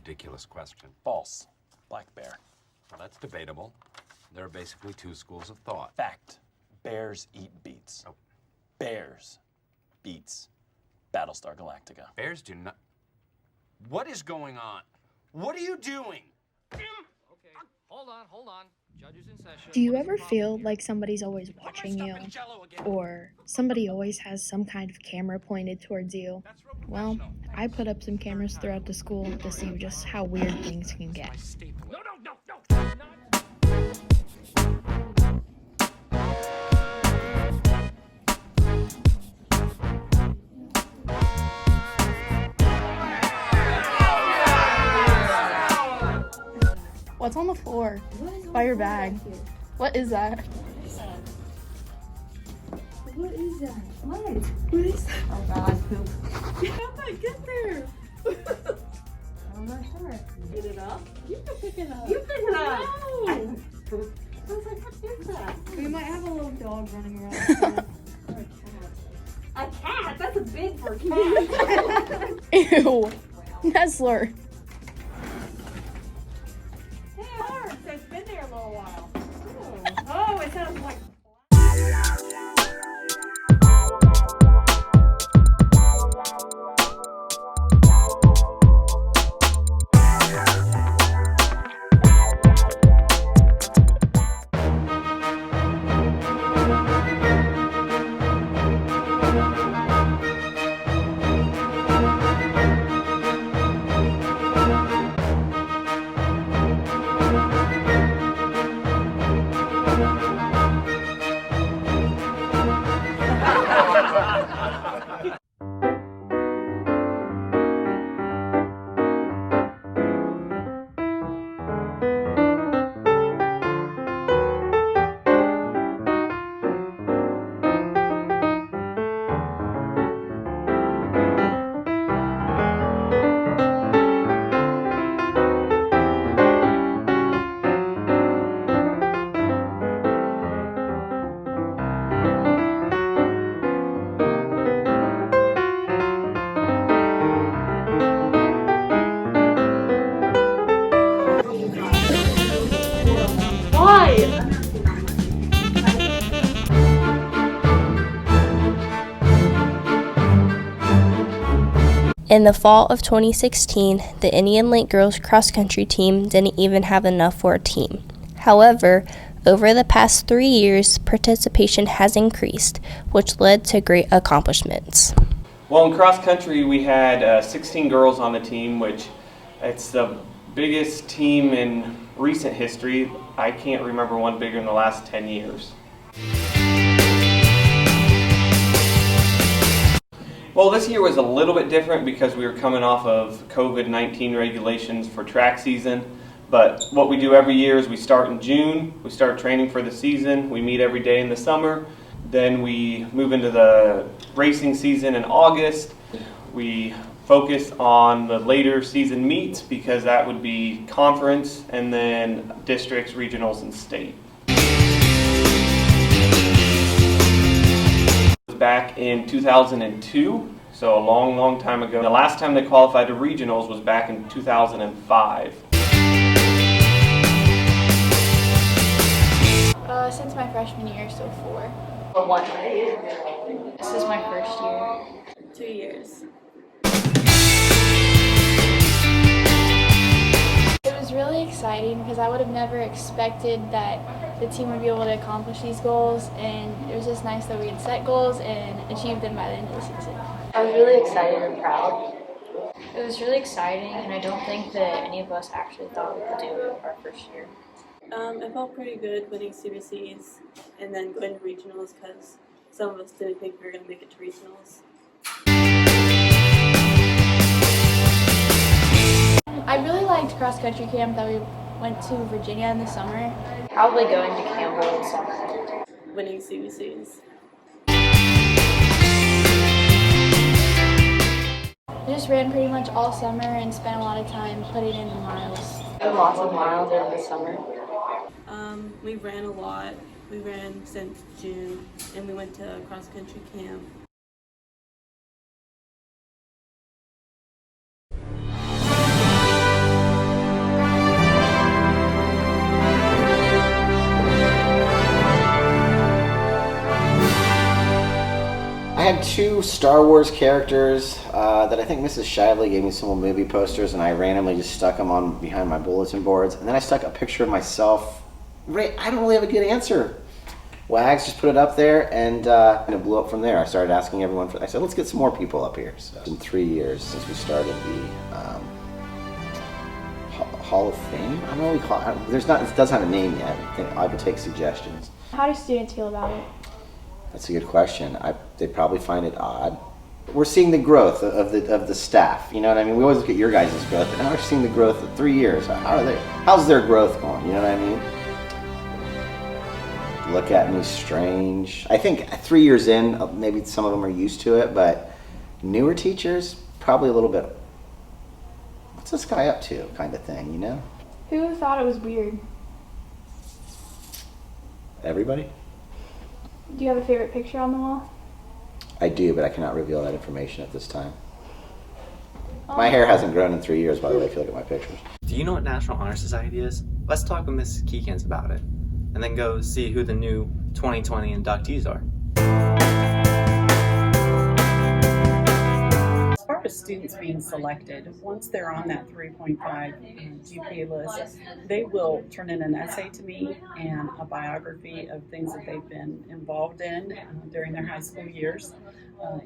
ridiculous question. False. Black bear. Well, that's debatable. There are basically two schools of thought. Fact. Bears eat beets. Oh. Bears. Beets. Battlestar Galactica. Bears do not... What is going on? What are you doing? Okay, hold on. Judges in session. Do you ever feel like somebody's always watching you? Or somebody always has some kind of camera pointed towards you? Well, I put up some cameras throughout the school to see just how weird things can get. No. What's on the floor? By your bag. What is that? What is that? What is that? Oh god, poop. How did I get there? I'm not sure. Pick it up? You can pick it up. You pick it up! No! I was like, what is that? We might have a little dog running around. Or a cat. A cat? That's a big for a cat. Ew. Nestler. It's been there a little while. Oh, it sounds like... In the fall of 2016, the Indian Lake girls cross-country team didn't even have enough for a team. However, over the past 3 years, participation has increased, which led to great accomplishments. Well, in cross-country, we had 16 girls on the team, which it's the biggest team in recent history. I can't remember one bigger in the last 10 years. Well, this year was a little bit different because we were coming off of COVID-19 regulations for track season. But what we do every year is we start in June, we start training for the season, we meet every day in the summer, then we move into the racing season in August. We focus on the later season meets because that would be conference and then districts, regionals, and state. Back in 2002, so a long time ago. The last time they qualified to regionals was back in 2005. Since my freshman year, so 4. For what? This is my first year. 2 years. It was really exciting because I would have never expected that the team would be able to accomplish these goals, and it was just nice that we had set goals and achieved them by the end of the season. I was really excited and proud. It was really exciting, and I don't think that any of us actually thought we could do it our first year. It felt pretty good winning CBCs and then going to regionals because some of us didn't think we were going to make it to regionals. I really liked cross-country camp that we went to Virginia in the summer. Probably going to Campbell in summer. Winning CBCs. I just ran pretty much all summer and spent a lot of time putting in the miles. Lots of miles during the summer. We ran a lot. We ran since June, and we went to cross-country camp. had 2 Star Wars characters that I think Mrs. Shively gave me some old movie posters, and I randomly just stuck them on behind my bulletin boards. And then I stuck a picture of myself. I don't really have a good answer. Wags just put it up there, and it blew up from there. I started asking everyone I said, let's get some more people up here. So it's been 3 years since we started the Hall of Fame. I don't know what we call it. It doesn't have a name yet. I could take suggestions. How do students feel about it? That's a good question. They probably find it odd. We're seeing the growth of the staff. You know what I mean? We always look at your guys' growth, but now we're seeing the growth of 3 years. How's their growth going? You know what I mean? Look at me strange. I think 3 years in, maybe some of them are used to it, but newer teachers, probably a little bit, what's this guy up to kind of thing, you know? Who thought it was weird? Everybody? Do you have a favorite picture on the wall? I do, but I cannot reveal that information at this time. My hair hasn't grown in 3 years, by the way, if you look at my pictures. Do you know what National Honor Society is? Let's talk with Ms. Keekins about it, and then go see who the new 2020 inductees are. As far as students being selected, once they're on that 3.5 GPA list, they will turn in an essay to me and a biography of things that they've been involved in during their high school years,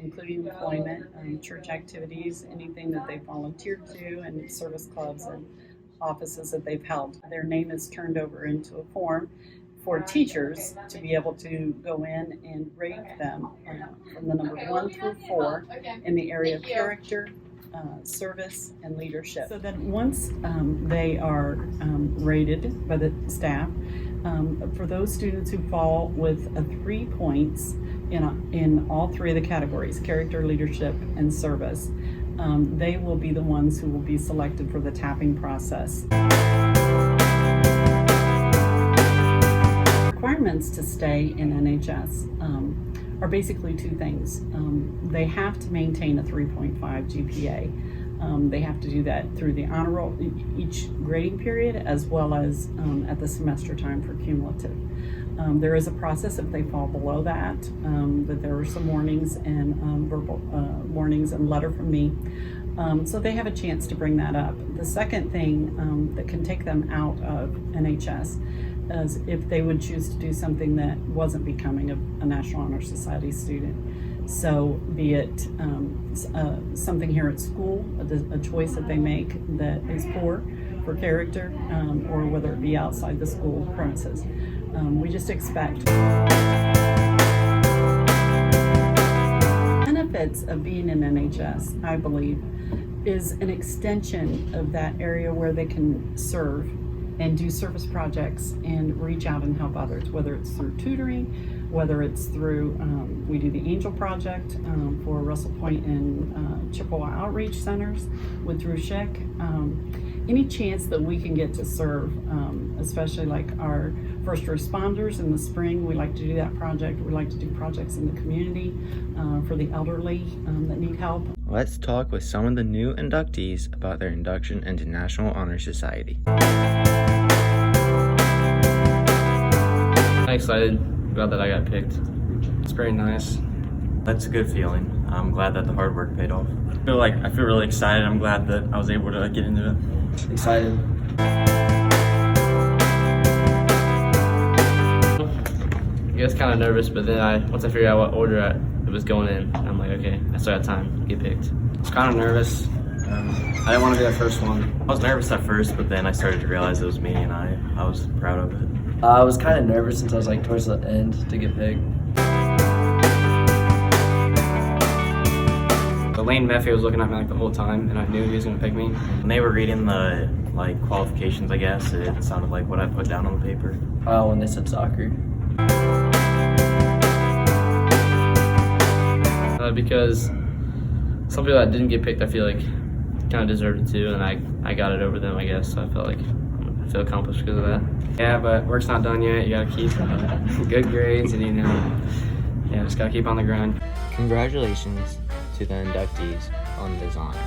including employment, church activities, anything that they volunteered to, and service clubs and offices that they've held. Their name is turned over into a form for teachers to be able to go in and rate them from the number 1 through 4 in the area of character, service, and leadership. So then once they are rated by the staff, for those students who fall with 3 points in all 3 of the categories, character, leadership, and service, they will be the ones who will be selected for the tapping process. Requirements to stay in NHS are basically 2 things. They have to maintain a 3.5 GPA. They have to do that through the honor roll each grading period, as well as at the semester time for cumulative. There is a process if they fall below that there are some warnings and verbal warnings and letter from me. So they have a chance to bring that up. The second thing that can take them out of NHS as if they would choose to do something that wasn't becoming a National Honor Society student. So be it something here at school, a choice that they make that is poor for character, or whether it be outside the school premises. We just expect. Benefits of being in NHS, I believe, is an extension of that area where they can serve and do service projects and reach out and help others, whether it's through tutoring, whether it's through, we do the Angel Project for Russell Point and Chippewa Outreach Centers with Drew Schick. Any chance that we can get to serve, especially like our first responders in the spring, we like to do that project. We like to do projects in the community for the elderly that need help. Let's talk with some of the new inductees about their induction into National Honor Society. I'm excited about that I got picked. It's very nice. That's a good feeling. I'm glad that the hard work paid off. I feel really excited. I'm glad that I was able to get into it. Excited. I guess kind of nervous, but then once I figured out what order it was going in, I'm like, okay, I still got time to get picked. I was kind of nervous. I didn't want to be that first one. I was nervous at first, but then I started to realize it was me, and I was proud of it. I was kind of nervous since I was towards the end to get picked. Lane Meffy was looking at me the whole time, and I knew he was going to pick me. When they were reading the qualifications, I guess, it sounded like what I put down on the paper. When they said soccer. Because some people that didn't get picked, I feel like kind of deserved it too, and I got it over them, I guess. So I feel accomplished because of that. Yeah, but work's not done yet. You gotta keep good grades, and just gotta keep on the grind. Congratulations to the inductees on this honor.